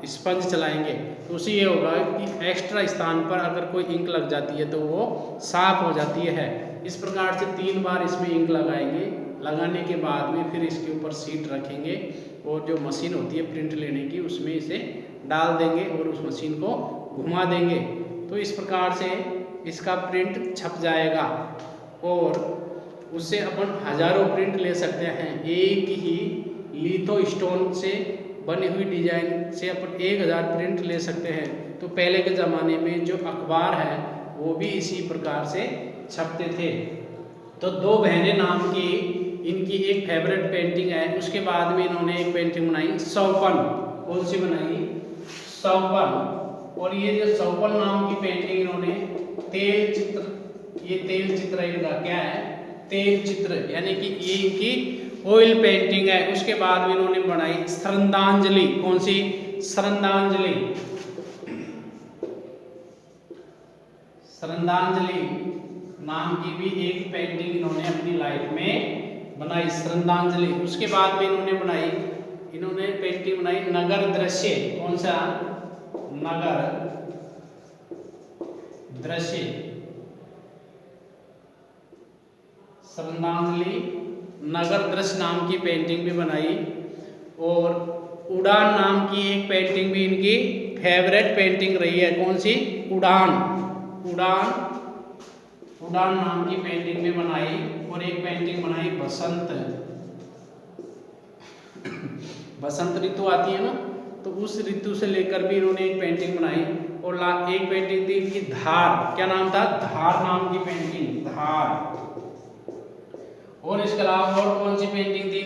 स्पंज चलाएंगे, तो उससे ये होगा कि एक्स्ट्रा स्थान पर अगर कोई इंक लग जाती है तो वो साफ हो जाती है। इस प्रकार से 3 बार इसमें इंक लगाएंगे। लगाने के बाद में फिर इसके ऊपर सीट रखेंगे और जो मशीन होती है प्रिंट लेने की, उसमें इसे डाल देंगे और उस मशीन को घुमा देंगे। तो इस प्रकार से इसका प्रिंट छप जाएगा और उससे अपन हजारों प्रिंट ले सकते हैं। एक ही लिथो स्टोन से बनी हुई डिजाइन से अपन 1000 प्रिंट ले सकते हैं। तो पहले के ज़माने में जो अखबार है वो भी इसी प्रकार से छपते थे। तो दो बहनें नाम की इनकी एक फेवरेट पेंटिंग है। उसके बाद में इन्होंने एक पेंटिंग बनाई सौपन। कौन सी बनाई? सौपन। और ये जो सौपन नाम की पेंटिंग इन्होंने तेल चित्र, ये तेल चित्र इनका क्या है? तेल चित्र, यानी कि ये इनकी ऑयल पेंटिंग है। उसके बाद में इन्होंने बनाई श्रद्धांजलि। कौन सी? श्रद्धांजलि। श्रद्धांजलि नाम की भी एक पेंटिंग इन्होंने अपनी लाइफ में बनाई, श्रद्धांजलि। उसके बाद में इन्होंने पेंटिंग बनाई नगर दृश्य। कौन सा? नगर दृश्य। श्रद्धांजलि नगर दृश्य नाम की पेंटिंग भी बनाई। और उड़ान नाम की एक पेंटिंग भी इनकी फेवरेट पेंटिंग रही है। कौन सी? उड़ान। उड़ान नाम की पेंटिंग भी बनाई। और एक पेंटिंग बनाई बसंत। बसंत ऋतु आती है ना, तो उस ऋतु से लेकर भी इन्होंने एक पेंटिंग बनाई। और एक पेंटिंग थी इनकी धार। क्या नाम था? धार नाम की पेंटिंग, धार। और इसके अलावा और कौन सी पेंटिंग थी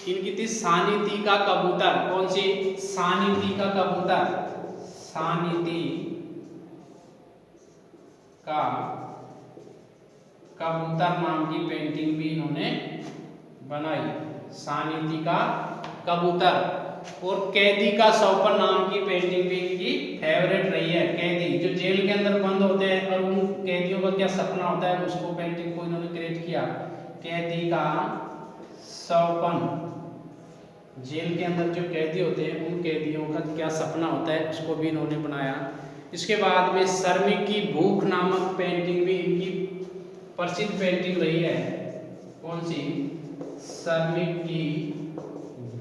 इनकी थी सानिती का कबूतर। कौन सी? सानिती का कबूतर। सानिती का कबूतर नाम की पेंटिंग भी इन्होंने बनाई, सानिती का कबूतर। और कैदी का सौपन नाम की पेंटिंग भी इनकी फेवरेट रही है। कैदी जो जेल के अंदर बंद होते हैं और उन कैदियों का क्या सपना होता है, उसको पेंटिंग को इन्होंने क्रिएट किया। कैदी का सौपन, जेल के अंदर जो कैदी होते हैं उन कैदियों का क्या सपना होता है, उसको भी इन्होंने बनाया। इसके बाद में श्रमिक की भूख नामक पेंटिंग भी इनकी प्रसिद्ध पेंटिंग रही है। कौन सी? श्रमिक की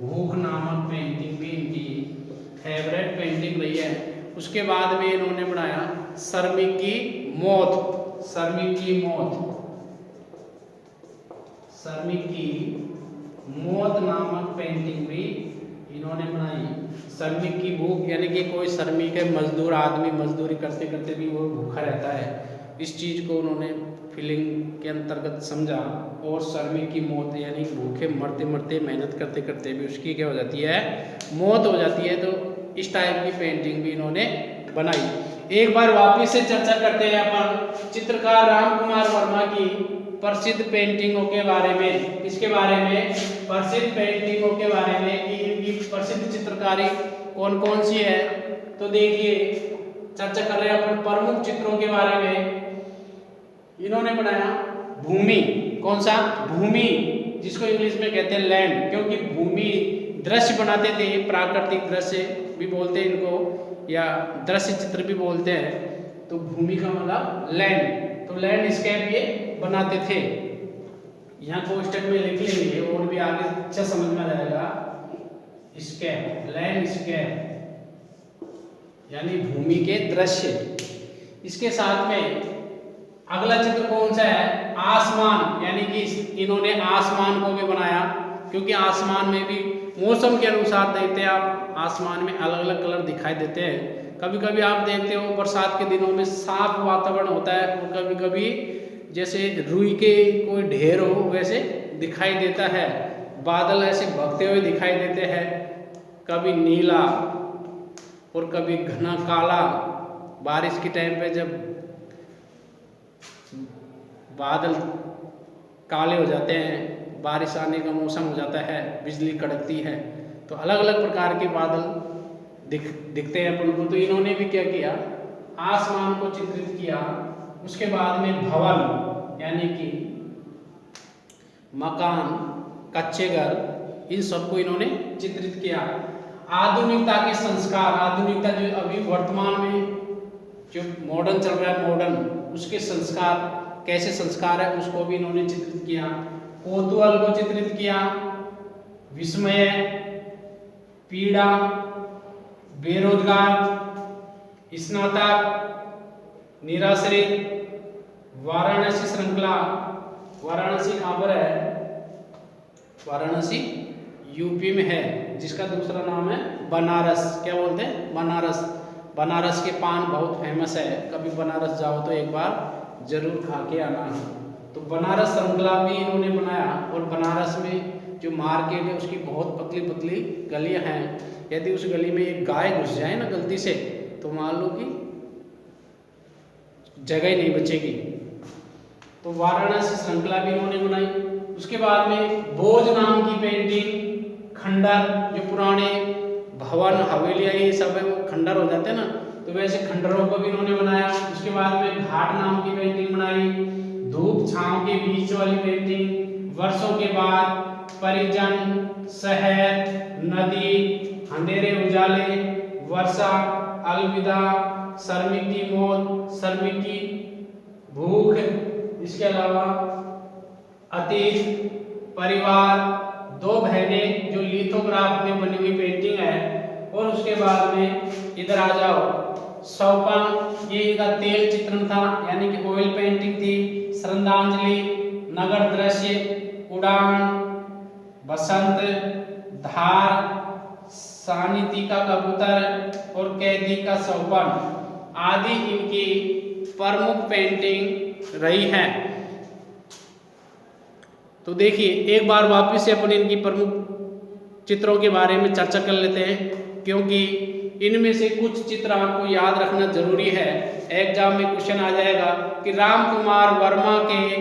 भूख नामक पेंटिंग भी इनकी फेवरेट पेंटिंग रही है। उसके बाद में इन्होंने बनाया श्रमिक की मौत। श्रमिक की मौत, श्रमिक की मौत नामक पेंटिंग भी इन्होंने बनाई। श्रमिक की भूख, यानी कि कोई श्रमिक है, मजदूर आदमी मजदूरी करते करते भी वो भूखा रहता है, इस चीज़ को उन्होंने फीलिंग के अंतर्गत समझा। और श्रमिक की मौत, यानी भूखे मरते मरते मेहनत करते करते भी उसकी क्या हो जाती है? मौत हो जाती है। तो इस टाइप की पेंटिंग भी इन्होंने बनाई। एक बार वापिस से चर्चा करते हैं अपन चित्रकार रामकुमार वर्मा की प्रसिद्ध पेंटिंगों के बारे में। इसके बारे में प्रसिद्ध पेंटिंगों के बारे में कि इनकी प्रसिद्ध चित्रकारी कौन कौन सी है। तो देखिए, चर्चा कर रहे हैं अपन प्रमुख चित्रों के बारे में। इन्होंने बनाया भूमि। कौन सा? भूमि, जिसको इंग्लिश में कहते हैं लैंड, क्योंकि भूमि दृश्य बनाते थे, प्राकृतिक दृश्य भी बोलते हैं इनको, या दृश्य चित्र भी बोलते हैं। तो भूमि का मतलब लैंड, तो लैंडस्केप ये बनाते थे। यहाँ को स्टेप में लिख लेंगे और भी आगे अच्छा समझ में आ जाएगा। स्केप, लैंडस्केप यानी भूमि के दृश्य। इसके साथ में अगला चित्र कौन सा है? आसमान, यानी कि इन्होंने आसमान को भी बनाया, क्योंकि आसमान में भी मौसम के अनुसार देखते हैं आप, आसमान में अलग अलग कलर दिखाई देते हैं। कभी कभी आप देखते हो बरसात के दिनों में साफ वातावरण होता है, और कभी कभी जैसे रुई के कोई ढेर हो वैसे दिखाई देता है। बादल ऐसे भगते हुए दिखाई देते हैं, कभी नीला और कभी घना काला। बारिश के टाइम पे जब बादल काले हो जाते हैं, बारिश आने का मौसम हो जाता है, बिजली कड़कती है, तो अलग अलग प्रकार के बादल दिखते हैं अपन को। तो इन्होंने भी क्या किया? आसमान को चित्रित किया। उसके बाद में भवन, यानी कि मकान, कच्चे घर, इन सबको इन्होंने चित्रित किया। आधुनिकता के संस्कार, आधुनिकता जो अभी वर्तमान में जो मॉडर्न चल रहा है, मॉडर्न, उसके संस्कार कैसे संस्कार है उसको भी इन्होंने चित्रित किया। कौतूहल को चित्रित किया, विस्मय, पीड़ा, बेरोजगार, स्नातक, निराश्रित, वाराणसी श्रृंखला। वाराणसी कहाँ पर है? वाराणसी यूपी में है, जिसका दूसरा नाम है बनारस। क्या बोलते हैं? बनारस। बनारस के पान बहुत फेमस है, कभी बनारस जाओ तो एक बार जरूर खा के आना। तो बनारस श्रृंखला भी इन्होंने बनाया। और बनारस में जो मार्केट है उसकी बहुत पतली पतली गलियां हैं। यदि उस गली में एक गाय घुस जाए ना गलती से, तो मान लो कि जगह ही नहीं बचेगी। तो वाराणसी श्रृंखला भी इन्होंने बनाई। उसके बाद में भोज नाम की पेंटिंग, खंडर, जो पुराने भवन हवेलियां ये सब है वो खंडर हो जाते हैं ना, तो वैसे खंडरों को भी इन्होंने बनाया। उसके बाद में घाट नाम की पेंटिंग बनाई, धूप छांव के बीच वाली पेंटिंग, वर्षों के बाद, परिजन, शहर, नदी, अंधेरे उजाले, वर्षा, अलविदा, श्रमिक की मौत, श्रमिक की भूख, इसके अलावा अतीत, परिवार, दो बहनें, जो लिथोग्राफ में बनी हुई पेंटिंग है। और उसके बाद में इधर आ जाओ, सौपन, ये इनका तेल चित्रण था, यानी कि ऑयल पेंटिंग थी। श्रद्धांजलि, नगर दृश्य, उड़ान, बसंत, धार, सानिती का कबूतर और कैदी का सौपन आदि इनकी प्रमुख पेंटिंग रही है। तो देखिए एक बार वापस से अपन इनकी प्रमुख चित्रों के बारे में चर्चा कर लेते हैं, क्योंकि इनमें से कुछ चित्र आपको याद रखना जरूरी है। एग्जाम में क्वेश्चन आ जाएगा कि राम कुमार वर्मा के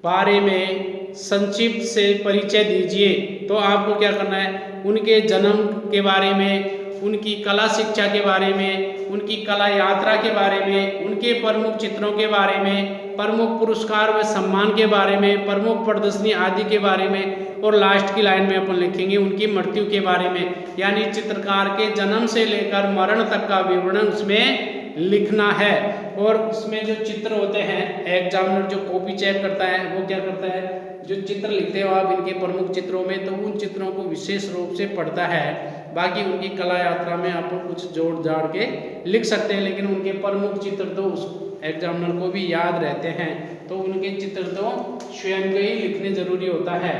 बारे में संक्षिप्त से परिचय दीजिए। तो आपको क्या करना है, उनके जन्म के बारे में, उनकी कला शिक्षा के बारे में, उनकी कला यात्रा के बारे में, उनके प्रमुख चित्रों के बारे में, प्रमुख पुरस्कार व सम्मान के बारे में, प्रमुख प्रदर्शनी आदि के बारे में, और लास्ट की लाइन में अपन लिखेंगे उनकी मृत्यु के बारे में। यानी चित्रकार के जन्म से लेकर मरण तक का विवरण उसमें लिखना है। और इसमें जो चित्र होते हैं, एग्जामिनर जो कॉपी चेक करता है वो क्या करता है, जो चित्र लिखते हो आप इनके प्रमुख चित्रों में, तो उन चित्रों को विशेष रूप से पढ़ता है। बाकी उनकी कला यात्रा में आप कुछ जोड़ जाड़ के लिख सकते हैं, लेकिन उनके प्रमुख चित्र तो उस एग्जामिनर को भी याद रहते हैं, तो उनके चित्र तो स्वयं के ही लिखने जरूरी होता है।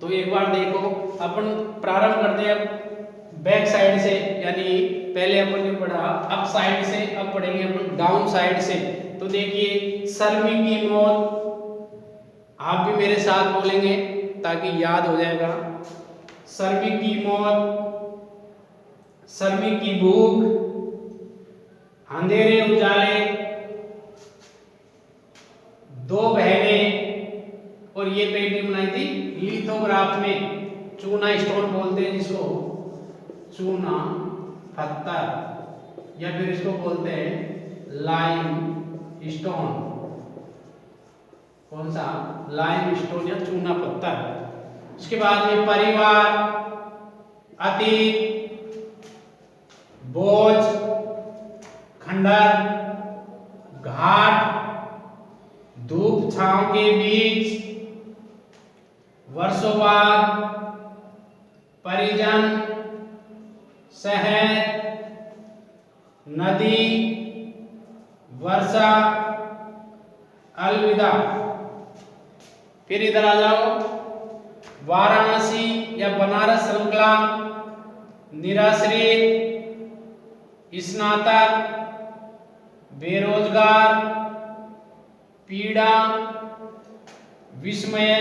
तो एक बार देखो, अपन प्रारंभ करते हैं बैक साइड से, यानी पहले अपन ने पढ़ा अप साइड से, अब पढ़ेंगे अपन डाउन साइड से। तो देखिए, श्रमिक की मौत, आप भी मेरे साथ बोलेंगे ताकि याद हो जाएगा। श्रमिक की मौत, श्रमिक की भूख, अंधेरे उजाले, दो बहनें, और ये पेंटिंग बनाई थी लिथोग्राफ में, चूना स्टोन बोलते हैं जिसको, चूना पत्थर, या फिर इसको बोलते हैं लाइम स्टोन। कौन सा, लाइम स्टोन या चूना पत्थर। उसके बाद में परिवार, अतीत, बोझ, खंडर, घाट, धूप छांव के बीच, वर्षों बाद, परिजन, शहर, नदी, वर्षा, अलविदा। फिर इधर आ जाओ, वाराणसी या बनारस श्रृंखला, निराश्रित, स्नातक, बेरोजगार, पीड़ा, विस्मय,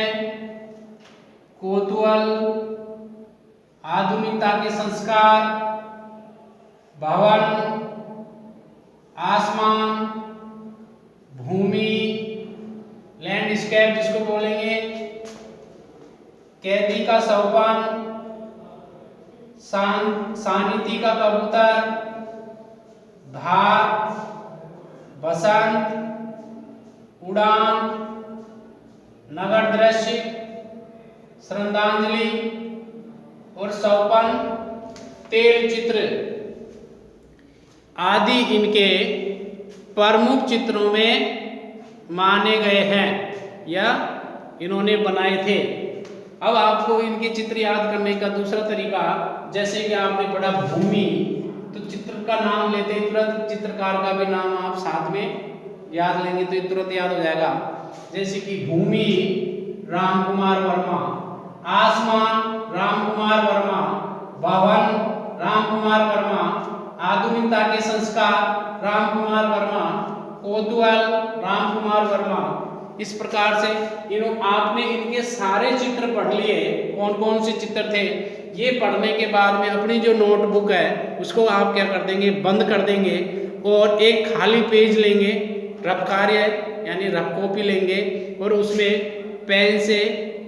कौतूहल, आधुनिकता के संस्कार, भवन, आसमान, भूमि, लैंडस्केप जिसको बोलेंगे, कैदी का सौपन, सानिती का कबूतर, धार, बसंत, उड़ान, नगर दृश्य, श्रद्धांजलि और सौपन, तेल चित्र आदि इनके प्रमुख चित्रों में माने गए हैं या इन्होंने बनाए थे। अब आपको इनके चित्र याद करने का दूसरा तरीका, जैसे कि आपने पढ़ा भूमि, तो चित्र का नाम लेते ही तुरंत चित्रकार का भी नाम आप साथ में याद लेंगे तो तुरंत याद हो जाएगा। जैसे कि भूमि, राम कुमार वर्मा, आसमान, राम कुमार वर्मा, भवन, राम कुमार वर्मा, आधुनिकता के संस्कार, राम कुमार वर्मा, कौतूहल, राम कुमार वर्मा, इस प्रकार से आपने इनके सारे चित्र पढ़ लिए, कौन कौन से चित्र थे। ये पढ़ने के बाद में अपनी जो नोटबुक है उसको आप क्या कर देंगे, बंद कर देंगे और एक खाली पेज लेंगे, रफ कार्य यानी रफ कॉपी लेंगे और उसमें पेन से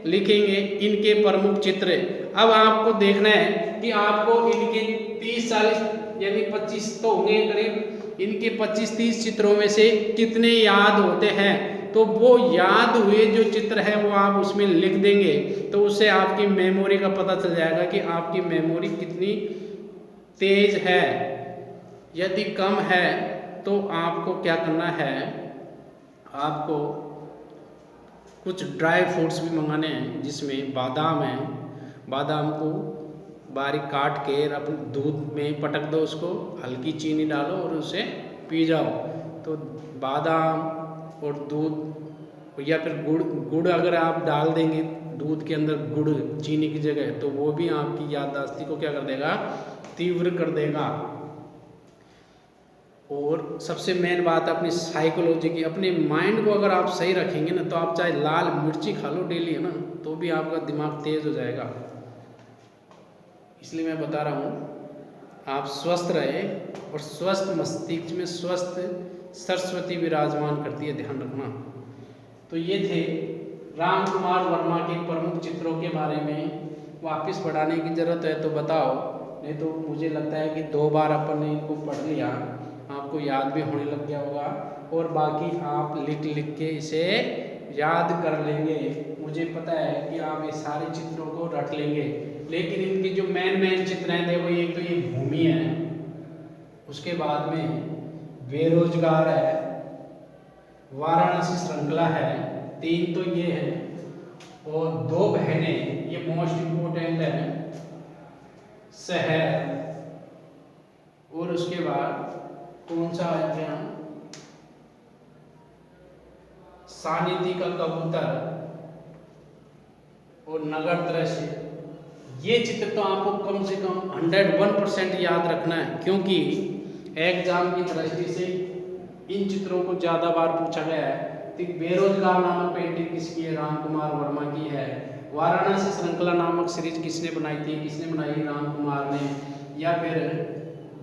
लिखेंगे इनके प्रमुख चित्र। अब आपको देखना है कि आपको इनके 30-40 यानी 25 तो होंगे करीब, इनके 25-30 चित्रों में से कितने याद होते हैं। तो वो याद हुए जो चित्र है वो आप उसमें लिख देंगे, तो उससे आपकी मेमोरी का पता चल जाएगा कि आपकी मेमोरी कितनी तेज है। यदि कम है तो आपको क्या करना है, आपको कुछ ड्राई फ्रूट्स भी मंगाने हैं जिसमें बादाम है। बादाम को बारीक काट के अपने दूध में पटक दो, उसको हल्की चीनी डालो और उसे पी जाओ। तो बादाम और दूध या फिर गुड़ अगर आप डाल देंगे दूध के अंदर, गुड़ चीनी की जगह, तो वो भी आपकी याददाश्ती को क्या कर देगा, तीव्र कर देगा। और सबसे मेन बात अपनी साइकोलॉजी की, अपने माइंड को अगर आप सही रखेंगे ना, तो आप चाहे लाल मिर्ची खा लो डेली है ना, तो भी आपका दिमाग तेज हो जाएगा। इसलिए मैं बता रहा हूँ आप स्वस्थ रहे, और स्वस्थ मस्तिष्क में स्वस्थ सरस्वती विराजमान करती है, ध्यान रखना। तो ये थे राम कुमार वर्मा के प्रमुख चित्रों के बारे में। वापस पढ़ाने की ज़रूरत है तो बताओ, नहीं तो मुझे लगता है कि 2 बार अपन ने इनको पढ़ लिया, आपको याद भी होने लग गया होगा, और बाकी आप लिख के इसे याद कर लेंगे। मुझे पता है कि आप ये सारे चित्रों को रट लेंगे, लेकिन इनके जो मेन चित्र हैं देखो, एक तो ये भूमि है, उसके बाद में बेरोजगार है, वाराणसी श्रृंखला है, 3 तो ये है, और 2 बहनें, ये मोस्ट इम्पोर्टेंट है, शहर, और उसके बाद कौन सा आ गया, सानिधि का कबूतर और नगर दृश्य। ये चित्र तो आपको कम से कम 101% याद रखना है, क्योंकि एग्जाम की दृष्टि से इन चित्रों को ज़्यादा बार पूछा गया है। तो बेरोजगार नामक पेंटिंग किसकी है, राम कुमार वर्मा की है। वाराणसी श्रृंखला नामक सीरीज किसने बनाई थी, किसने बनाई, राम कुमार ने। या फिर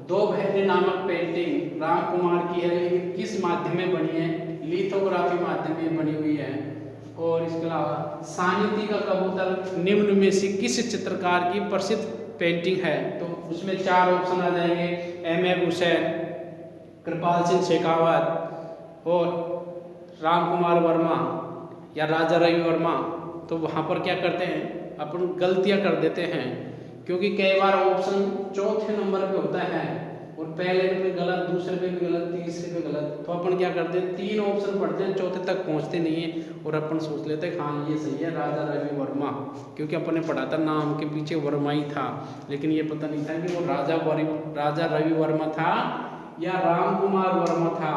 2 बहनें नामक पेंटिंग राम कुमार की है, लेकिन किस माध्यम में बनी है, लिथोग्राफी माध्यम में बनी हुई है। और इसके अलावा सानिधि का कबूतर निम्न में से किस चित्रकार की प्रसिद्ध पेंटिंग है, तो उसमें 4 ऑप्शन आ जाएंगे, M.F. हुसैन, कृपाल सिंह शेखावत और राम कुमार वर्मा या राजा रवि वर्मा। तो वहाँ पर क्या करते हैं अपन, गलतियाँ कर देते हैं, क्योंकि कई बार ऑप्शन 4थे नंबर पे होता है और पहले पे गलत, दूसरे पे भी गलत, तीसरे पे गलत। तो अपन क्या करते हैं, 3 ऑप्शन पढ़ते हैं, 4थे तक पहुँचते नहीं है, और अपन सोच लेते हैं हाँ ये सही है, राजा रवि वर्मा, क्योंकि अपन ने पढ़ा था नाम के पीछे वर्मा ही था, लेकिन ये पता नहीं था कि वो राजा रवि वर्मा था या राम कुमार वर्मा था।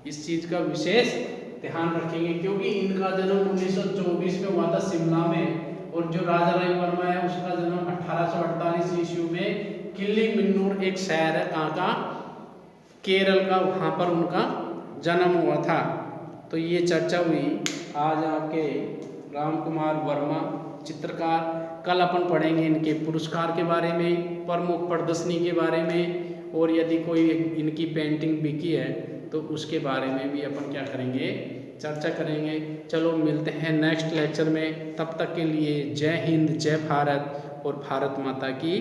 इस चीज़ का विशेष ध्यान रखेंगे, क्योंकि इनका जन्म 1924 में हुआ था शिमला में, और जो राजा रवि वर्मा है उसका जन्म 1848 ईस्वी में किल्ली मिन्नूर एक शहर है, कहाँ का, केरल का, वहाँ पर उनका जन्म हुआ था। तो ये चर्चा हुई आज आपके राम कुमार वर्मा चित्रकार। कल अपन पढ़ेंगे इनके पुरस्कार के बारे में, प्रमुख प्रदर्शनी के बारे में, और यदि कोई इनकी पेंटिंग बिकी है तो उसके बारे में भी अपन क्या करेंगे, चर्चा करेंगे। चलो मिलते हैं नेक्स्ट लेक्चर में, तब तक के लिए जय हिंद, जय भारत और भारत माता की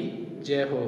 जय हो।